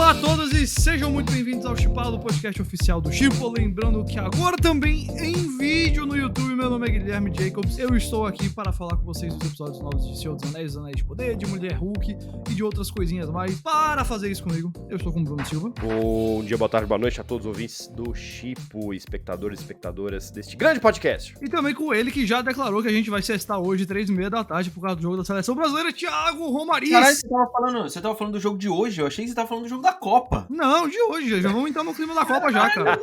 Olá a todos e sejam muito bem-vindos ao Chipado, podcast oficial do Chipo. Lembrando que agora também em vídeo no YouTube, meu nome é Guilherme Jacobs. Eu estou aqui para falar com vocês dos episódios novos de Senhor dos Anéis de Poder, de Mulher Hulk e de outras coisinhas mais. Para fazer isso comigo, eu estou com o Bruno Silva. Bom dia, boa tarde, boa noite a todos os ouvintes do Chipo, espectadores e espectadoras deste grande podcast. E também com ele que já declarou que a gente vai sextar hoje, 3h30 da tarde, por causa do jogo da Seleção Brasileira, Thiago Romariz. Caralho, você tava falando do jogo de hoje, eu achei que você tava falando do jogo da Copa. Não, de hoje, já vamos entrar no clima da Copa já, cara.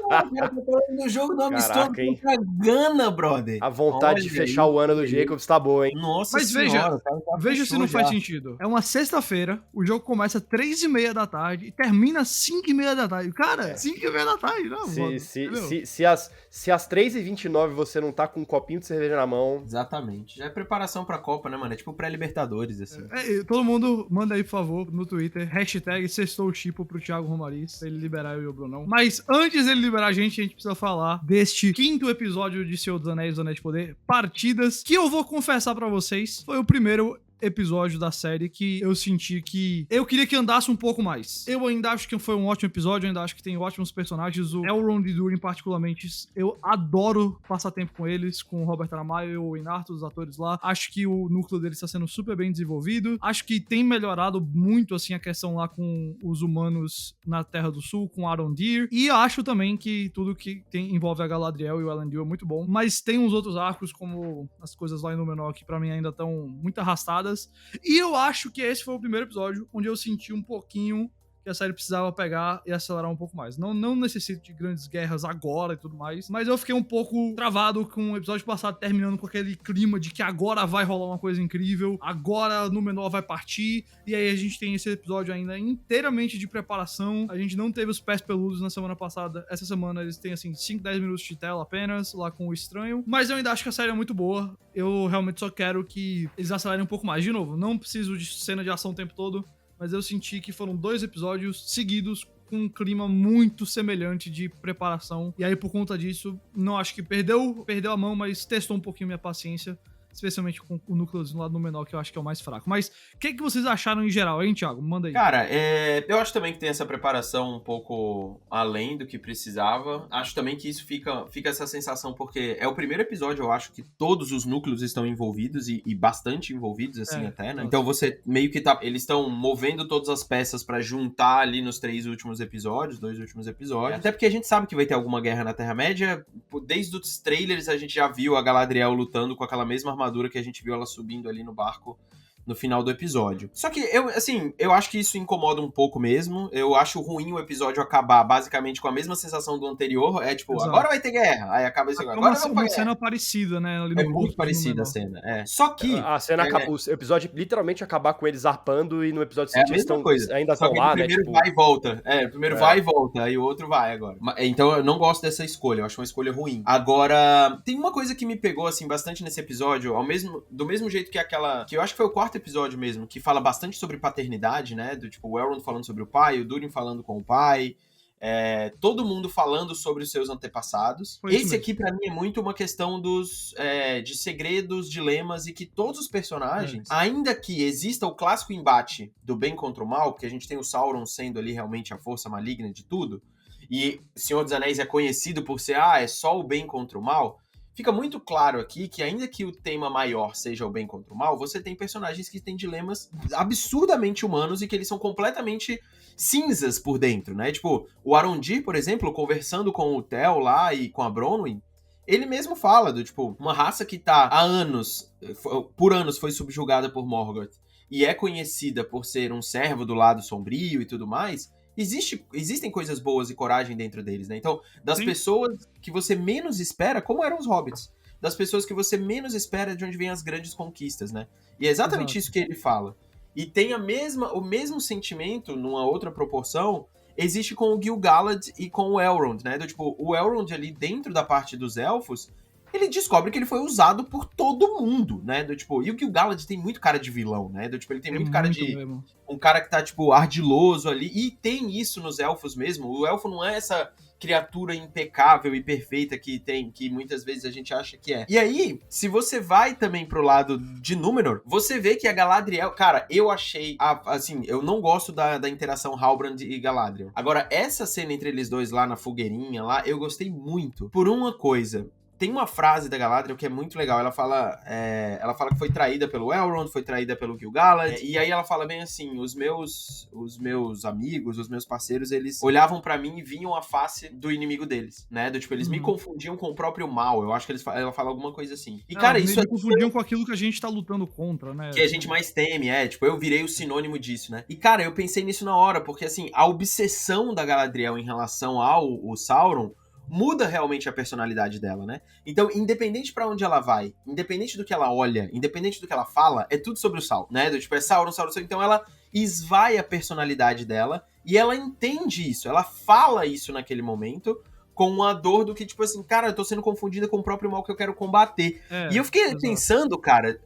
No jogo do amistoso contra a Gana, brother. A vontade de fechar o ano do Jacobs tá boa, hein? Nossa Mas senhora, veja se não faz sentido. É uma sexta-feira, o jogo começa 3h30 da tarde e termina 5h30 da tarde. Cara, 5h30 da tarde, não, se às 3h29 você não tá com um copinho de cerveja na mão... Exatamente. Já é preparação pra Copa, né, mano? É tipo pré-Libertadores, assim. Todo mundo manda aí, por favor, no Twitter, hashtag #SextouChipo pro Thiago Romariz, pra ele liberar eu e o Brunão. Mas antes dele liberar a gente precisa falar deste 5º episódio de Senhor dos Anéis de Poder, Partidas, que eu vou confessar pra vocês, foi o primeiro episódio da série que eu senti que eu queria que andasse um pouco mais. Eu ainda acho que foi um ótimo episódio, eu ainda acho que tem ótimos personagens. O Elrond e Durin, particularmente, eu adoro passar tempo com eles, com o Robert Aramayo e o Inarto, os atores lá. Acho que o núcleo deles está sendo super bem desenvolvido. Acho que tem melhorado muito, assim, a questão lá com os humanos na Terra do Sul, com Arondir. E acho também que tudo que envolve a Galadriel e o Elendil é muito bom. Mas tem uns outros arcos, como as coisas lá em Númenor, que pra mim ainda estão muito arrastadas. E eu acho que esse foi o primeiro episódio onde eu senti um pouquinho que a série precisava pegar e acelerar um pouco mais. Não necessito de grandes guerras agora e tudo mais, mas eu fiquei um pouco travado com o episódio passado terminando com aquele clima de que agora vai rolar uma coisa incrível, agora Númenor vai partir, e aí a gente tem esse episódio ainda inteiramente de preparação. A gente não teve os pés peludos na semana passada. Essa semana eles têm, assim, 5, 10 minutos de tela apenas, lá com o Estranho, mas eu ainda acho que a série é muito boa. Eu realmente só quero que eles acelerem um pouco mais. De novo, não preciso de cena de ação o tempo todo, mas eu senti que foram 2 episódios seguidos com um clima muito semelhante de preparação. E aí, por conta disso, não acho que perdeu a mão, mas testou um pouquinho minha paciência, especialmente com o núcleozinho lá no menor, que eu acho que é o mais fraco. Mas o que vocês acharam em geral, hein, Thiago? Manda aí. Cara, eu acho também que tem essa preparação um pouco além do que precisava. Acho também que isso fica essa sensação, porque é o primeiro episódio, eu acho, que todos os núcleos estão envolvidos e bastante envolvidos, assim, até, né? Então você meio que eles estão movendo todas as peças pra juntar ali nos 2 últimos episódios. Até porque a gente sabe que vai ter alguma guerra na Terra-média. Desde os trailers a gente já viu a Galadriel lutando com aquela mesma armadura que a gente viu ela subindo ali no barco no final do episódio. Só que eu acho que isso incomoda um pouco mesmo. Eu acho ruim o episódio acabar basicamente com a mesma sensação do anterior. É tipo, Exato. Agora vai ter guerra. Aí acaba isso agora. Agora não vai uma cena parecida, né? Ali no é muito parecida a cena. Só que a cena acabou, o episódio literalmente acabar com eles zarpando e no episódio seguinte eles ainda estão lá, né? Primeiro vai e volta. Primeiro vai e volta, aí o outro vai agora. Então eu não gosto dessa escolha, eu acho uma escolha ruim. Agora, tem uma coisa que me pegou assim bastante nesse episódio, do mesmo jeito que aquela, que eu acho que foi o 4º episódio mesmo, que fala bastante sobre paternidade, né? Do tipo, o Elrond falando sobre o pai, o Durin falando com o pai, todo mundo falando sobre os seus antepassados. Esse aqui, pra mim, é muito uma questão de segredos, dilemas, e que todos os personagens, ainda que exista o clássico embate do bem contra o mal, porque a gente tem o Sauron sendo ali realmente a força maligna de tudo, e Senhor dos Anéis é conhecido por ser, é só o bem contra o mal. Fica muito claro aqui que, ainda que o tema maior seja o bem contra o mal, você tem personagens que têm dilemas absurdamente humanos e que eles são completamente cinzas por dentro, né? Tipo, o Arondir, por exemplo, conversando com o Theo lá e com a Bronwyn, ele mesmo fala do, tipo, uma raça que tá por anos foi subjugada por Morgoth e é conhecida por ser um servo do lado sombrio e tudo mais. Existem coisas boas e coragem dentro deles, né? Então, das pessoas que você menos espera, como eram os hobbits, das pessoas que você menos espera de onde vêm as grandes conquistas, né? E é exatamente isso que ele fala. E tem o mesmo sentimento, numa outra proporção, existe com o Gil-galad e com o Elrond, né? Tipo, o Elrond ali dentro da parte dos elfos, ele descobre que ele foi usado por todo mundo, né? Do tipo, e o Gil-galad tem muito cara de vilão, né? Do tipo, ele tem muito cara de mesmo. Um cara que tá, tipo, ardiloso ali. E tem isso nos elfos mesmo. O elfo não é essa criatura impecável e perfeita que muitas vezes a gente acha que é. E aí, se você vai também pro lado de Númenor, você vê que a Galadriel... Cara, eu achei... assim, eu não gosto da interação Halbrand e Galadriel. Agora, essa cena entre eles dois lá na fogueirinha, lá, eu gostei muito. Por uma coisa... Tem uma frase da Galadriel que é muito legal. Ela fala que foi traída pelo Elrond, foi traída pelo Gil-galad. E aí ela fala bem assim, os meus amigos, os meus parceiros, eles olhavam pra mim e viam a face do inimigo deles, né? Do tipo, eles me confundiam com o próprio mal. Eu acho que ela fala alguma coisa assim. E, cara, isso me confundiam com aquilo que a gente tá lutando contra, né? Que a gente mais teme, tipo, eu virei o sinônimo disso, né? E, cara, eu pensei nisso na hora, porque, assim, a obsessão da Galadriel em relação ao Sauron muda realmente a personalidade dela, né? Então, independente pra onde ela vai, independente do que ela olha, independente do que ela fala, é tudo sobre o Sauron, né? Tipo, é Sauron. Então ela esvai a personalidade dela e ela entende isso, ela fala isso naquele momento com uma dor do que, tipo assim, cara, eu tô sendo confundida com o próprio mal que eu quero combater. E eu fiquei pensando, cara,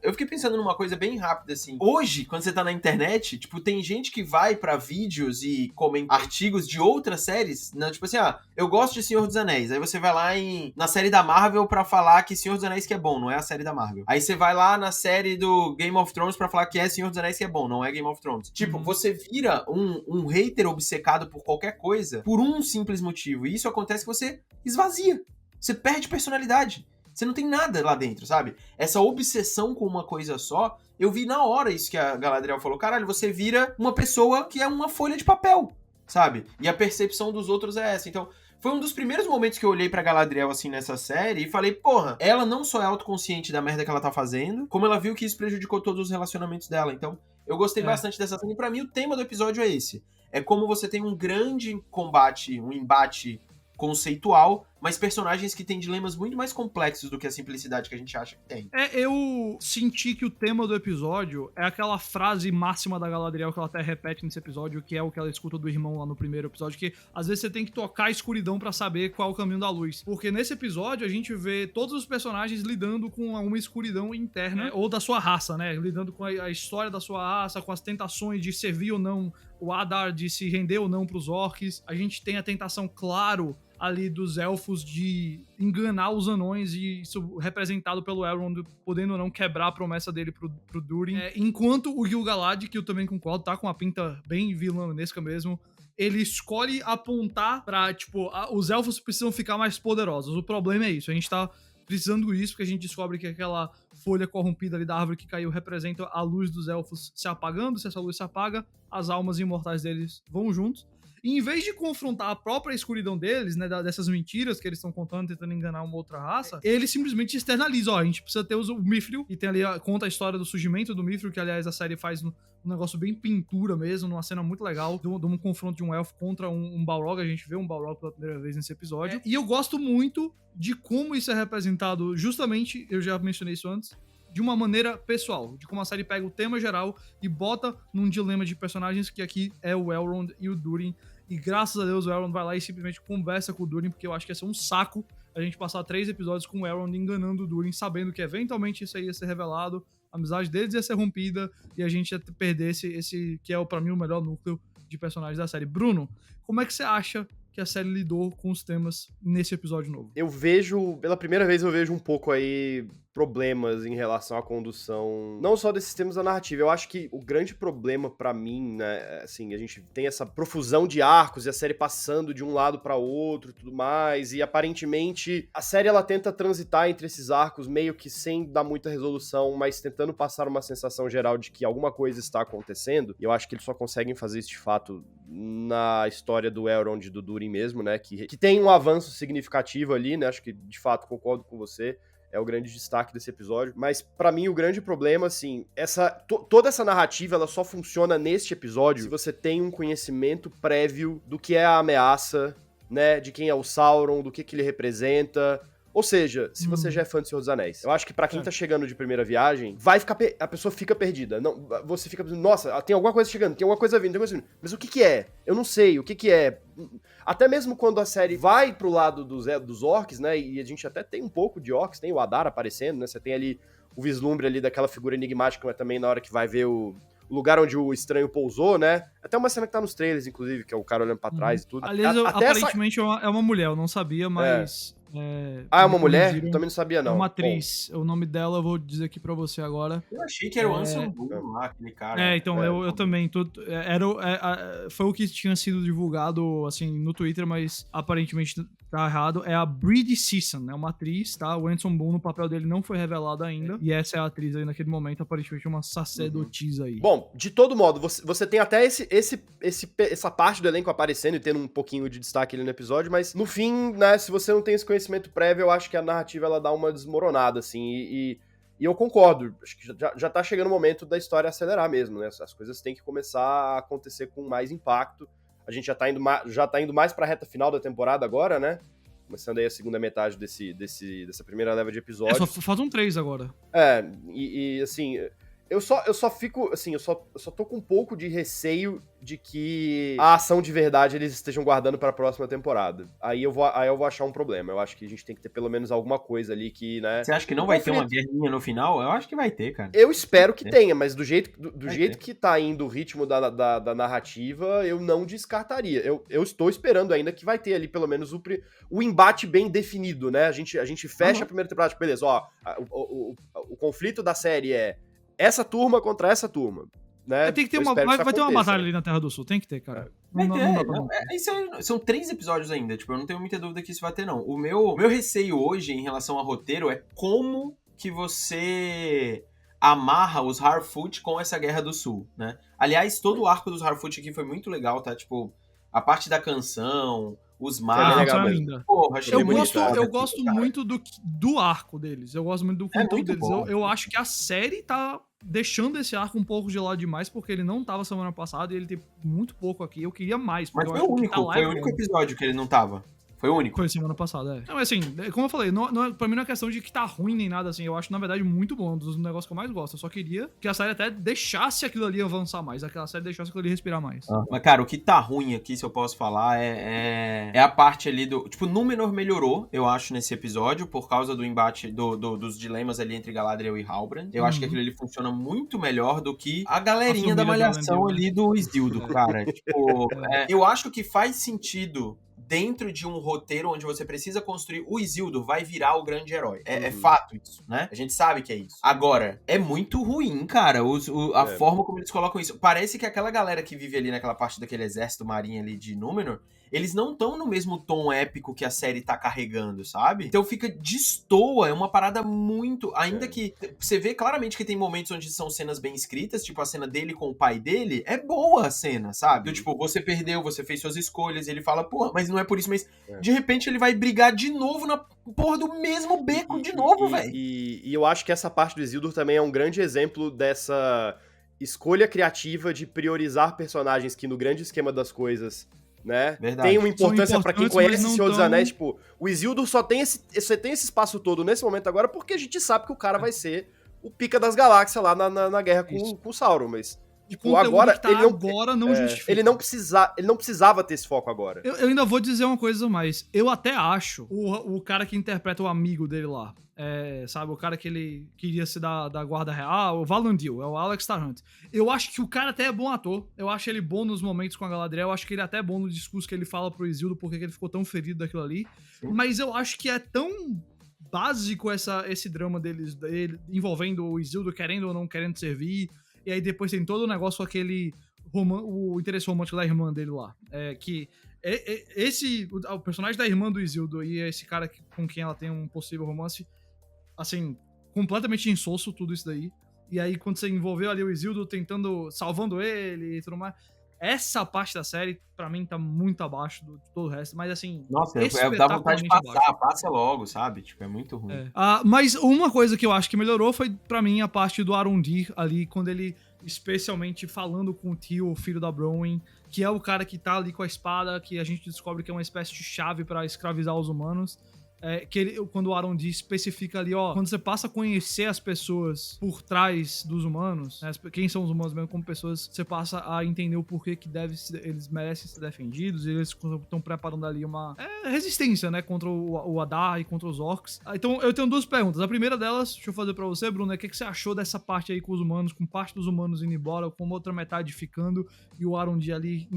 numa coisa bem rápida, assim. Hoje, quando você tá na internet, tipo, tem gente que vai pra vídeos e comenta artigos de outras séries, né? Tipo assim, eu gosto de Senhor dos Anéis. Aí você vai lá na série da Marvel pra falar que Senhor dos Anéis que é bom, não é a série da Marvel. Aí você vai lá na série do Game of Thrones pra falar que é Senhor dos Anéis que é bom, não é Game of Thrones. Tipo, você vira um hater obcecado por qualquer coisa por um simples motivo. E isso acontece que você esvazia. Você perde personalidade. Você não tem nada lá dentro, sabe? Essa obsessão com uma coisa só, eu vi na hora isso que a Galadriel falou. Caralho, você vira uma pessoa que é uma folha de papel, sabe? E a percepção dos outros é essa. Então, foi um dos primeiros momentos que eu olhei pra Galadriel, assim, nessa série e falei, porra, ela não só é autoconsciente da merda que ela tá fazendo, como ela viu que isso prejudicou todos os relacionamentos dela. Então, eu gostei bastante dessa cena. E pra mim, o tema do episódio é esse. É como você tem um grande combate, um embate conceitual, mas personagens que têm dilemas muito mais complexos do que a simplicidade que a gente acha que tem. Eu senti que o tema do episódio é aquela frase máxima da Galadriel que ela até repete nesse episódio, que é o que ela escuta do irmão lá no primeiro episódio, que às vezes você tem que tocar a escuridão pra saber qual é o caminho da luz. Porque nesse episódio a gente vê todos os personagens lidando com uma escuridão interna, ou da sua raça, né? Lidando com a história da sua raça, com as tentações de servir ou não o Adar, de se render ou não pros orcs. A gente tem a tentação, claro, ali dos elfos de enganar os anões, e isso representado pelo Elrond, podendo ou não quebrar a promessa dele pro Durin. Enquanto o Gil-galad, que eu também concordo, tá com uma pinta bem vilanesca mesmo, ele escolhe apontar pra, tipo, os elfos precisam ficar mais poderosos. O problema é isso, a gente tá precisando disso, porque a gente descobre que aquela folha corrompida ali da árvore que caiu representa a luz dos elfos se apagando. Se essa luz se apaga, as almas imortais deles vão juntos. E em vez de confrontar a própria escuridão deles, né, dessas mentiras que eles estão contando, tentando enganar uma outra raça, ele simplesmente externaliza, a gente precisa ter o Mithril, e tem ali, conta a história do surgimento do Mithril, que aliás a série faz um negócio bem pintura mesmo, numa cena muito legal, de um confronto de um elfo contra um Balrog. A gente vê um Balrog pela primeira vez nesse episódio. E eu gosto muito de como isso é representado, justamente, eu já mencionei isso antes, de uma maneira pessoal, de como a série pega o tema geral e bota num dilema de personagens, que aqui é o Elrond e o Durin. E graças a Deus o Elrond vai lá e simplesmente conversa com o Durin, porque eu acho que ia ser um saco a gente passar 3 episódios com o Elrond enganando o Durin, sabendo que eventualmente isso aí ia ser revelado, a amizade deles ia ser rompida e a gente ia perder esse que é, pra mim, o melhor núcleo de personagens da série. Bruno, como é que você acha que a série lidou com os temas nesse episódio novo? Eu vejo, pela primeira vez eu vejo um pouco aí problemas em relação à condução, não só desses temas da narrativa. Eu acho que o grande problema pra mim, né, assim, a gente tem essa profusão de arcos e a série passando de um lado pra outro e tudo mais, e aparentemente a série ela tenta transitar entre esses arcos meio que sem dar muita resolução, mas tentando passar uma sensação geral de que alguma coisa está acontecendo. E eu acho que eles só conseguem fazer isso de fato na história do Elrond e do Durin mesmo, né, que tem um avanço significativo ali, né, acho que de fato concordo com você. É o grande destaque desse episódio. Mas, pra mim, o grande problema, assim, toda essa narrativa, ela só funciona neste episódio se você tem um conhecimento prévio do que é a ameaça, né, de quem é o Sauron, do que ele representa. Ou seja, se você já é fã de Senhor dos Anéis. Eu acho que pra quem tá chegando de primeira viagem, a pessoa fica perdida. Não, você fica pensando, nossa, tem alguma coisa chegando, tem alguma coisa vindo, tem alguma coisa vindo. Mas o que é? Eu não sei, o que é? até mesmo quando a série vai pro lado dos orcs, né, e a gente até tem um pouco de orcs, tem o Adar aparecendo, né, você tem ali o vislumbre ali daquela figura enigmática, mas também na hora que vai ver o lugar onde o estranho pousou, né? Até uma cena que tá nos trailers, inclusive, que é o cara olhando pra trás e tudo. Aliás, aparentemente é uma mulher, eu não sabia, mas... é uma mulher? Eu também não sabia, não. É uma atriz. Bom. O nome dela eu vou dizer aqui pra você agora. Eu achei que era o Anson Boone lá, aquele cara. Então, eu também. Foi o que tinha sido divulgado, assim, no Twitter, mas aparentemente tá errado. É a Bridie Season, é uma atriz, tá? O Anson Boone, o papel dele não foi revelado ainda. E essa é a atriz aí naquele momento, aparentemente uma sacerdotisa aí. Bom, de todo modo, você tem até essa parte do elenco aparecendo e tendo um pouquinho de destaque ali no episódio, mas no fim, né, se você não tem esse conhecimento prévio, eu acho que a narrativa ela dá uma desmoronada, assim, e eu concordo, acho que já tá chegando o momento da história acelerar mesmo, né, as coisas têm que começar a acontecer com mais impacto, a gente já tá indo mais pra reta final da temporada agora, né, começando aí a segunda metade dessa primeira leva de episódios. Só faltam 3 agora. Assim... Eu só fico, assim, eu só tô com um pouco de receio de que a ação de verdade eles estejam guardando pra próxima temporada. Aí eu vou achar um problema. Eu acho que a gente tem que ter pelo menos alguma coisa ali que, né... Você acha que não vai ter uma guerrinha no final? Eu acho que vai ter, cara. Eu espero que tenha, mas do jeito que tá indo o ritmo da narrativa, eu não descartaria. Eu estou esperando ainda que vai ter ali pelo menos o embate bem definido, né? A gente fecha a primeira temporada, tipo, beleza, ó, o conflito da série é essa turma contra essa turma, né? Tem que ter vai ter uma batalha ali na Terra do Sul, tem que ter, cara. Vai ter. São 3 episódios ainda, tipo, eu não tenho muita dúvida que isso vai ter, não. O meu receio hoje em relação a roteiro é como que você amarra os Harfoot com essa Guerra do Sul, né? Aliás, todo o arco dos Harfoot aqui foi muito legal, tá? Tipo, a parte da canção... Os mapas. Porra, eu gosto muito do arco deles. Eu gosto muito do conteúdo deles. Eu acho que a série tá deixando esse arco um pouco de lado demais, porque ele não tava semana passada e ele tem muito pouco aqui. Eu queria mais. Mas foi o único episódio que ele não tava. Foi o único. Foi semana passada, Não, assim, como eu falei, pra mim não é questão de que tá ruim nem nada assim. Eu acho, na verdade, muito bom. Um dos negócios que eu mais gosto. Eu só queria que a série até deixasse aquilo ali avançar mais. Aquela série deixasse aquilo ali respirar mais. Mas, cara, o que tá ruim aqui, se eu posso falar, é a parte ali do... Tipo, Númenor melhorou, eu acho, nesse episódio, por causa do embate, dos dilemas ali entre Galadriel e Halbrand. Eu acho que aquilo ali funciona muito melhor do que a galerinha da malhação ali do Isildur, cara. Tipo, eu acho que faz sentido... dentro de um roteiro onde você precisa construir o Isildur vai virar o grande herói. É fato isso, né? A gente sabe que é isso. Agora, é muito ruim, cara, a forma como eles colocam isso. Parece que aquela galera que vive ali naquela parte daquele exército marinho ali de Númenor, eles não estão no mesmo tom épico que a série tá carregando, sabe? Então fica destoa, é uma parada muito... Ainda que você vê claramente que tem momentos onde são cenas bem escritas, tipo a cena dele com o pai dele, é boa a cena, sabe? Então, tipo, você perdeu, você fez suas escolhas, e ele fala, porra, mas não é por isso, mas de repente ele vai brigar de novo na porra do mesmo beco de novo, velho. E eu acho que essa parte do Isildur também é um grande exemplo dessa escolha criativa de priorizar personagens que no grande esquema das coisas... né? Verdade. Tem uma importância pra quem conhece Senhor dos Anéis, tipo, o Isildur só tem esse espaço todo nesse momento agora porque a gente sabe que o cara vai ser o pica das galáxias lá na guerra com o Sauron, mas tipo, agora não justifica. Ele não precisava ter esse foco agora. Eu ainda vou dizer uma coisa mais. Eu até acho o cara que interpreta o amigo dele lá, sabe, o cara que ele queria ser da Guarda Real, o Valandil, é o Alex Tarrant. Eu acho que o cara até é bom ator. Eu acho ele bom nos momentos com a Galadriel. Eu acho que ele é até bom no discurso que ele fala pro Isildur, porque ele ficou tão ferido daquilo ali. Sim. Mas eu acho que é tão básico esse drama dele envolvendo o Isildur querendo ou não querendo servir. E aí depois tem todo o negócio com aquele o interesse romântico da irmã dele lá. O personagem da irmã do Isildur e esse cara com quem ela tem um possível romance, assim, completamente insosso tudo isso daí. E aí quando você envolveu ali o Isildur salvando ele e tudo mais, essa parte da série, pra mim, tá muito abaixo de todo o resto. Mas assim... Nossa, dá vontade de passar, passa logo, sabe? Tipo, é muito ruim. Mas uma coisa que eu acho que melhorou foi, pra mim, a parte do Arondir ali, quando ele, especialmente falando com o tio, o filho da Bronwyn, que é o cara que tá ali com a espada, que a gente descobre que é uma espécie de chave pra escravizar os humanos. quando o Arondi especifica ali, ó, quando você passa a conhecer as pessoas por trás dos humanos, né, quem são os humanos mesmo como pessoas, você passa a entender o porquê que eles merecem ser defendidos, e eles estão preparando ali uma resistência, né, contra o Adar e contra os orcs. Então eu tenho duas perguntas. A primeira delas, deixa eu fazer pra você, Bruno, o que você achou dessa parte aí com os humanos, com parte dos humanos indo embora, com outra metade ficando, e o Arondi ali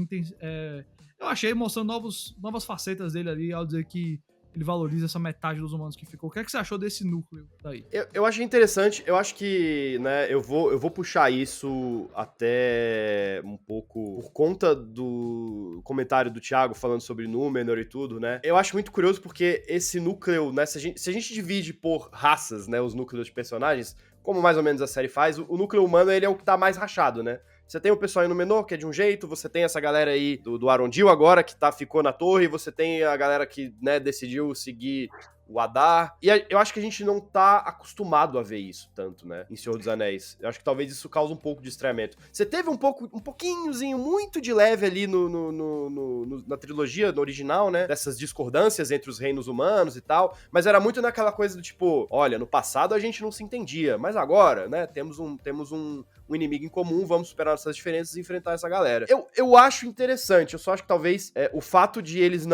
eu achei mostrando novas facetas dele ali, ao dizer que ele valoriza essa metade dos humanos que ficou. O que você achou desse núcleo daí? Eu achei interessante, eu acho que, né, eu vou puxar isso até um pouco por conta do comentário do Thiago falando sobre Númenor e tudo, né? Eu acho muito curioso porque esse núcleo, né, se a gente divide por raças, né, os núcleos de personagens, como mais ou menos a série faz, o núcleo humano, ele é o que tá mais rachado, né? Você tem o pessoal aí no Menor, que é de um jeito, você tem essa galera aí do Arondil agora, que ficou na torre, você tem a galera que, né, decidiu seguir o Adar. E eu acho que a gente não tá acostumado a ver isso tanto, né, em Senhor dos Anéis. Eu acho que talvez isso cause um pouco de estranhamento. Você teve um pouquinhozinho, muito de leve ali na trilogia, no original, né, dessas discordâncias entre os reinos humanos e tal, mas era muito naquela coisa do tipo, olha, no passado a gente não se entendia, mas agora, né, temos um inimigo em comum, vamos superar essas diferenças e enfrentar essa galera. Eu acho interessante, eu só acho que talvez o fato de eles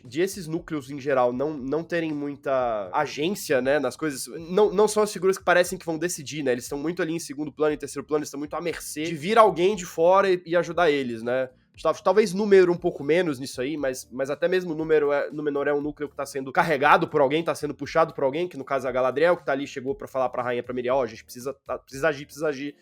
de esses núcleos em geral não terem muita agência, né, nas coisas, não são as figuras que parecem que vão decidir, né, eles estão muito ali em segundo plano e terceiro plano, eles estão muito à mercê de vir alguém de fora e ajudar eles, né. Talvez número um pouco menos nisso aí, mas até mesmo Númenor é um núcleo que tá sendo carregado por alguém, tá sendo puxado por alguém, que no caso é a Galadriel, que tá ali, chegou pra falar pra rainha, pra Miriel, a gente precisa agir,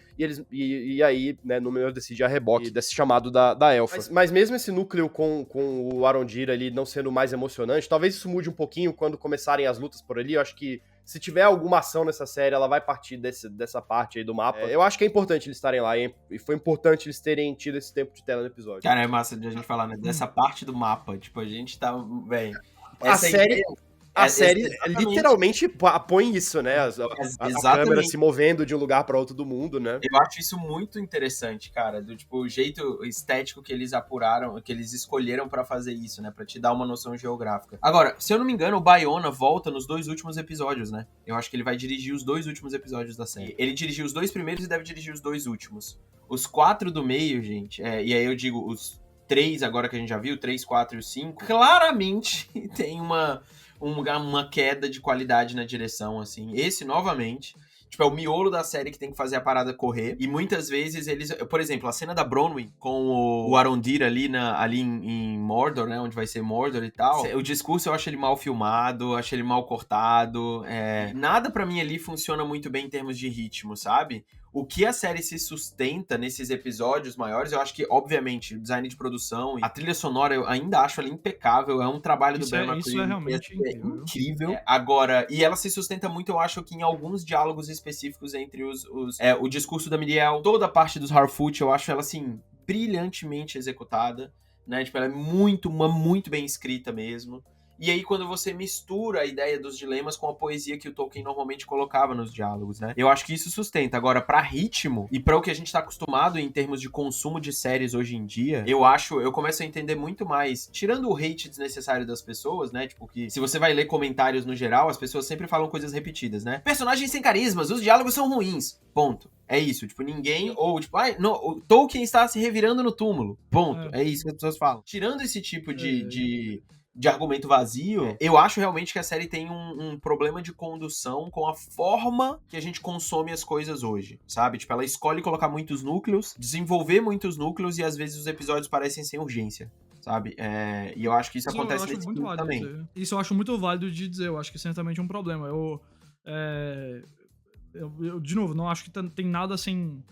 e aí, né, Númenor decide a reboque desse chamado da elfa. Mas mesmo esse núcleo com o Arondir ali não sendo mais emocionante, talvez isso mude um pouquinho quando começarem as lutas por ali, eu acho que se tiver alguma ação nessa série, ela vai partir dessa parte aí do mapa. Eu acho que é importante eles estarem lá, e foi importante eles terem tido esse tempo de tela no episódio. Cara, é massa de a gente falar, né? Dessa parte do mapa. Tipo, a gente tá. Velho. A série literalmente põe isso, né? A câmera se movendo de um lugar pra outro do mundo, né? Eu acho isso muito interessante, cara. Do tipo, o jeito estético que eles apuraram, que eles escolheram pra fazer isso, né? Pra te dar uma noção geográfica. Agora, se eu não me engano, o Bayona volta nos 2 últimos episódios, né? Eu acho que ele vai dirigir os 2 últimos episódios da série. Ele dirigiu os 2 primeiros e deve dirigir os 2 últimos. Os 4 do meio, gente, e aí eu digo os 3 agora que a gente já viu, 3, 4 e o 5, claramente tem uma queda de qualidade na direção, assim. Esse, novamente, tipo, é o miolo da série que tem que fazer a parada correr. E muitas vezes eles... Por exemplo, a cena da Bronwyn com o Arondir ali em Mordor, né? Onde vai ser Mordor e tal. O discurso eu acho ele mal filmado, acho ele mal cortado. Nada pra mim ali funciona muito bem em termos de ritmo, sabe? O que a série se sustenta nesses episódios maiores, eu acho que, obviamente, o design de produção, a trilha sonora eu ainda acho ela impecável, é um trabalho do Ben McCreary. Isso é realmente incrível. Agora, e ela se sustenta muito, eu acho, que em alguns diálogos específicos entre o discurso da Miriel, toda a parte dos Harfoot, eu acho ela, assim, brilhantemente executada, né? Tipo, ela é muito bem escrita mesmo. E aí, quando você mistura a ideia dos dilemas com a poesia que o Tolkien normalmente colocava nos diálogos, né? Eu acho que isso sustenta. Agora, pra ritmo e pra o que a gente tá acostumado em termos de consumo de séries hoje em dia, eu começo a entender muito mais, tirando o hate desnecessário das pessoas, né? Tipo, que se você vai ler comentários no geral, as pessoas sempre falam coisas repetidas, né? Personagens sem carismas, os diálogos são ruins. Ponto. É isso, tipo, ninguém, ou tipo, o Tolkien está se revirando no túmulo. Ponto. É isso que as pessoas falam. Tirando esse tipo de argumento vazio, eu acho realmente que a série tem um problema de condução com a forma que a gente consome as coisas hoje, sabe? Tipo, ela escolhe colocar muitos núcleos, desenvolver muitos núcleos e às vezes os episódios parecem sem urgência, sabe? E eu acho que isso acontece nesse filme também. Isso eu acho muito válido de dizer, eu acho que certamente é um problema. Eu de novo, não acho que tem nada assim...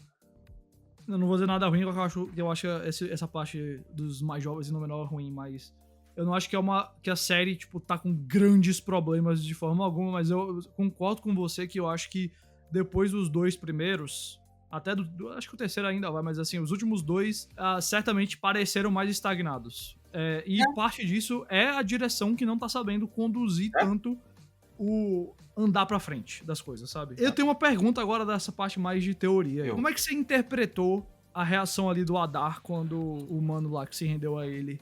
Eu não vou dizer nada ruim, porque eu acho essa parte dos mais jovens e no menor ruim, mas... Eu não acho que a série, tipo, tá com grandes problemas de forma alguma, mas eu concordo com você que eu acho que depois dos 2 primeiros, até acho que o terceiro ainda vai, mas assim, os últimos 2 certamente pareceram mais estagnados. Parte disso é a direção que não tá sabendo conduzir tanto o andar pra frente das coisas, sabe? Eu tenho uma pergunta agora dessa parte mais de teoria. Como é que você interpretou a reação ali do Adar quando o mano lá que se rendeu a ele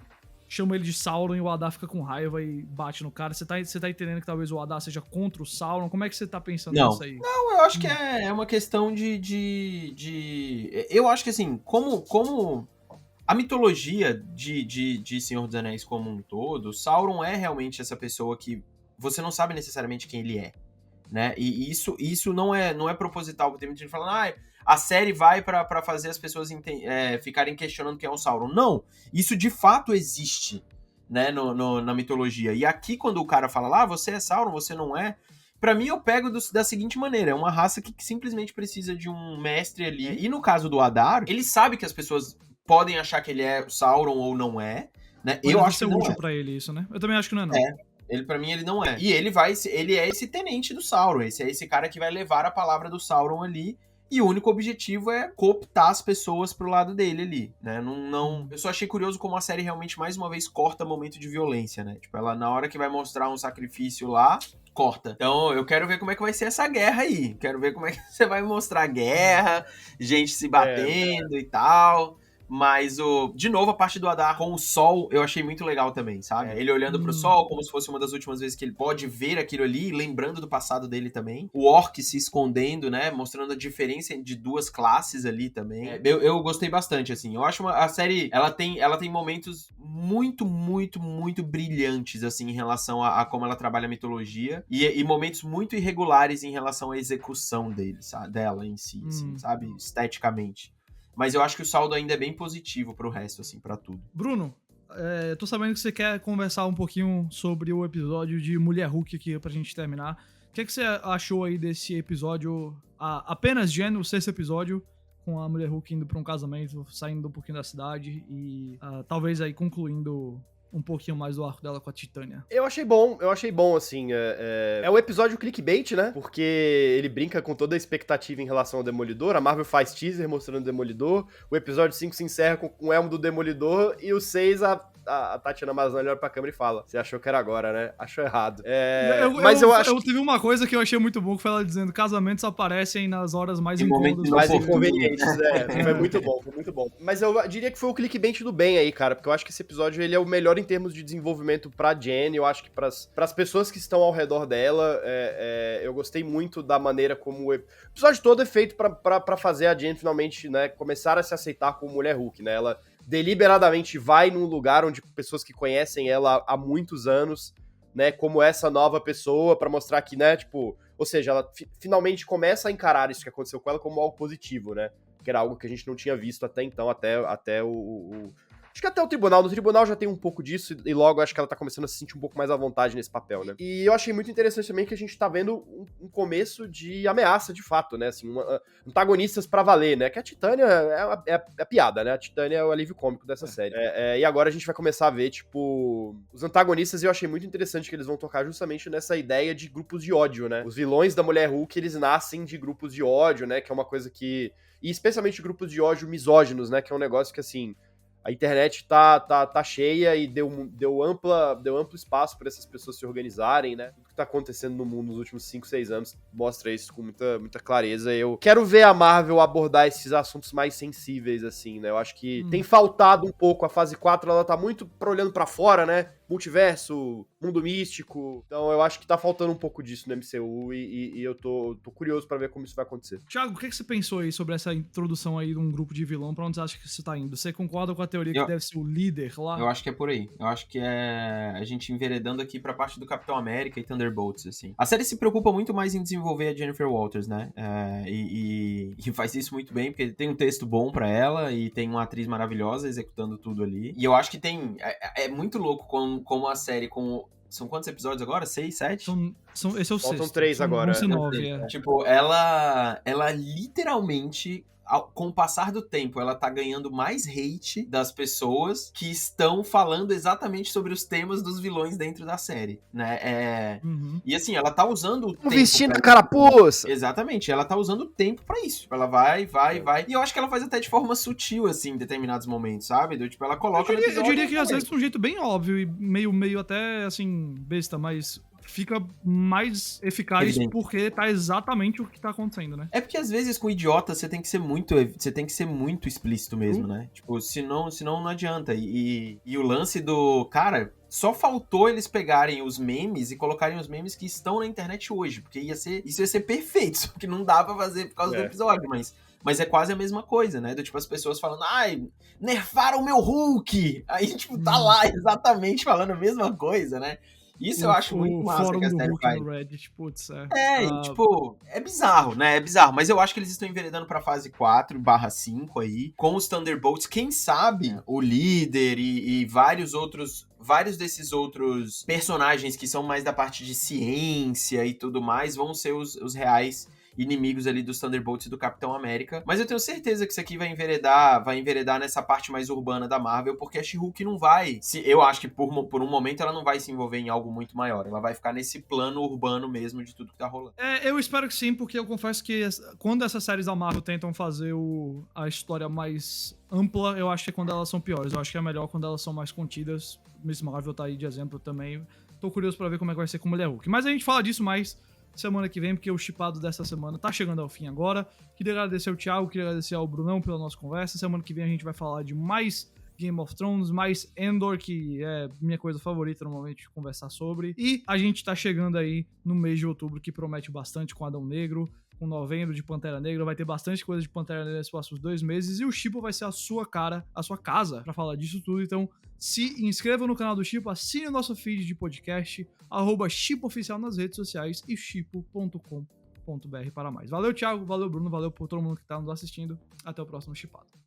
chama ele de Sauron e o Adar fica com raiva e bate no cara. Você tá entendendo que talvez o Adar seja contra o Sauron? Como é que você tá pensando nisso aí? Não, eu acho que é uma questão eu acho que assim, como a mitologia de Senhor dos Anéis como um todo, Sauron é realmente essa pessoa que você não sabe necessariamente quem ele é, né? E isso não é proposital. Tem muita gente falando, a série vai pra fazer as pessoas ficarem questionando quem é o Sauron. Não, isso de fato existe, né, na mitologia. E aqui, quando o cara fala você é Sauron, você não é, pra mim eu pego da seguinte maneira, é uma raça que simplesmente precisa de um mestre ali. E no caso do Adar, ele sabe que as pessoas podem achar que ele é Sauron ou não é, né? Eu acho que é útil pra ele isso, né? Eu também acho que não é, não. Pra mim ele não é. E ele é esse tenente do Sauron, esse cara que vai levar a palavra do Sauron ali, e o único objetivo é cooptar as pessoas pro lado dele ali, né? Eu só achei curioso como a série realmente, mais uma vez, corta momento de violência, né? Tipo, ela, na hora que vai mostrar um sacrifício lá, corta. Então, eu quero ver como é que vai ser essa guerra aí. Quero ver como é que você vai mostrar guerra, gente se batendo e tal. Mas, de novo, a parte do Adar com o sol, eu achei muito legal também, sabe? Ele olhando pro sol, como se fosse uma das últimas vezes que ele pode ver aquilo ali, lembrando do passado dele também. O orc se escondendo, né? Mostrando a diferença de duas classes ali também. Eu gostei bastante, assim. Eu acho a série, ela tem momentos muito, muito, muito brilhantes, assim, em relação a como ela trabalha a mitologia. E momentos muito irregulares em relação à execução dela em si, assim, sabe? Esteticamente. Mas eu acho que o saldo ainda é bem positivo pro resto, assim, pra tudo. Bruno, tô sabendo que você quer conversar um pouquinho sobre o episódio de Mulher Hulk aqui pra gente terminar. O que você achou aí desse episódio, apenas Jen, o 6º episódio, com a Mulher Hulk indo pra um casamento, saindo um pouquinho da cidade e talvez aí concluindo um pouquinho mais do arco dela com a Titânia? Eu achei bom, assim, é um episódio clickbait, né, porque ele brinca com toda a expectativa em relação ao Demolidor, a Marvel faz teaser mostrando o Demolidor, o episódio 5 se encerra com o elmo do Demolidor, e o 6, a Tatiana Maslany olha pra câmera e fala, você achou que era agora, né? Achou errado. Mas eu acho que... Teve uma coisa que eu achei muito bom, que foi ela dizendo, casamentos aparecem nas horas mais incômodas. Mais inconvenientes, foi muito bom. Mas eu diria que foi o clickbait do bem aí, cara, porque eu acho que esse episódio, ele é o melhor em termos de desenvolvimento pra Jen, eu acho que pras pessoas que estão ao redor dela, eu gostei muito da maneira como o episódio todo é feito pra fazer a Jen finalmente, né, começar a se aceitar como Mulher Hulk, né, ela deliberadamente vai num lugar onde pessoas que conhecem ela há muitos anos, né, como essa nova pessoa, pra mostrar que, né, tipo, ou seja, ela finalmente começa a encarar isso que aconteceu com ela como algo positivo, né, que era algo que a gente não tinha visto até então, até acho que até o tribunal. No tribunal já tem um pouco disso e logo acho que ela tá começando a se sentir um pouco mais à vontade nesse papel, né? E eu achei muito interessante também que a gente tá vendo um começo de ameaça, de fato, né? Assim, antagonistas pra valer, né? Que a Titânia é piada, né? A Titânia é o alívio cômico dessa série. E agora a gente vai começar a ver, tipo, os antagonistas, e eu achei muito interessante que eles vão tocar justamente nessa ideia de grupos de ódio, né? Os vilões da Mulher Hulk, eles nascem de grupos de ódio, né? Que é uma coisa que... E especialmente grupos de ódio misóginos, né? Que é um negócio que, assim... A internet tá cheia e deu amplo espaço para essas pessoas se organizarem, né? Tudo que tá acontecendo no mundo nos últimos 5, 6 anos mostra isso com muita clareza. Eu quero ver a Marvel abordar esses assuntos mais sensíveis, assim, né? Eu acho que tem faltado um pouco. A fase 4, ela tá muito olhando pra fora, né? Multiverso, mundo místico. Então eu acho que tá faltando um pouco disso no MCU e eu tô curioso pra ver como isso vai acontecer. Thiago, o que você pensou aí sobre essa introdução aí de um grupo de vilão? Pra onde você acha que você tá indo? Você concorda com a teoria que deve ser o líder lá? Eu acho que é por aí. Eu acho que é a gente enveredando aqui pra parte do Capitão América e Thunderbolts, assim. A série se preocupa muito mais em desenvolver a Jennifer Walters, né? E faz isso muito bem, porque tem um texto bom pra ela e tem uma atriz maravilhosa executando tudo ali. E eu acho que tem... É muito louco como a série... São quantos episódios agora? 6, 7? Esse é o 6º. Faltam 3 agora. 9, Tipo, ela literalmente... Com o passar do tempo, ela tá ganhando mais hate das pessoas que estão falando exatamente sobre os temas dos vilões dentro da série, né? E assim, ela tá usando o tempo... Vestindo a carapuça! Exatamente, ela tá usando o tempo pra isso. Ela vai. E eu acho que ela faz até de forma sutil, assim, em determinados momentos, sabe? Tipo, ela coloca... Eu diria que às vezes de um jeito bem óbvio e meio até, assim, besta, mas... fica mais eficaz Evidente. porque tá exatamente o que tá acontecendo, né? É porque às vezes com idiota você tem que ser muito explícito mesmo, né? Tipo, senão não adianta. E o lance do... Cara, só faltou eles pegarem os memes e colocarem os memes que estão na internet hoje, porque isso ia ser perfeito, só que não dá pra fazer por causa do episódio, mas é quase a mesma coisa, né? Do tipo, as pessoas falando, ai, nerfaram o meu Hulk! Aí, tipo, tá lá exatamente falando a mesma coisa, né? Isso eu acho muito massa que a série faz. No Reddit, putz, tipo, é bizarro, né? É bizarro, mas eu acho que eles estão enveredando pra fase 4/5 aí, com os Thunderbolts, quem sabe o líder e vários desses outros personagens que são mais da parte de ciência e tudo mais, vão ser os reais inimigos ali dos Thunderbolts e do Capitão América. Mas eu tenho certeza que isso aqui vai enveredar nessa parte mais urbana da Marvel, porque a She-Hulk não vai... eu acho que por um momento ela não vai se envolver em algo muito maior. Ela vai ficar nesse plano urbano mesmo de tudo que tá rolando. Eu espero que sim, porque eu confesso que quando essas séries da Marvel tentam fazer a história mais ampla, eu acho que é quando elas são piores. Eu acho que é melhor quando elas são mais contidas. Miss Marvel tá aí de exemplo também. Tô curioso pra ver como é que vai ser com Mulher Hulk. Mas a gente fala disso mais semana que vem, porque o chipado dessa semana tá chegando ao fim agora. Queria agradecer ao Thiago, queria agradecer ao Brunão pela nossa conversa. Semana que vem a gente vai falar de mais Game of Thrones, mais Endor, que é minha coisa favorita normalmente de conversar sobre. E a gente tá chegando aí no mês de outubro, que promete bastante com Adão Negro, com novembro de Pantera Negra, vai ter bastante coisa de Pantera Negra nesses próximos 2 meses, e o Chipo vai ser a sua casa pra falar disso tudo. Então se inscreva no canal do Chipo, assine o nosso feed de podcast, @ChipoOficial nas redes sociais e chipo.com.br para mais. Valeu, Thiago, valeu, Bruno, valeu por todo mundo que tá nos assistindo. Até o próximo Chipado.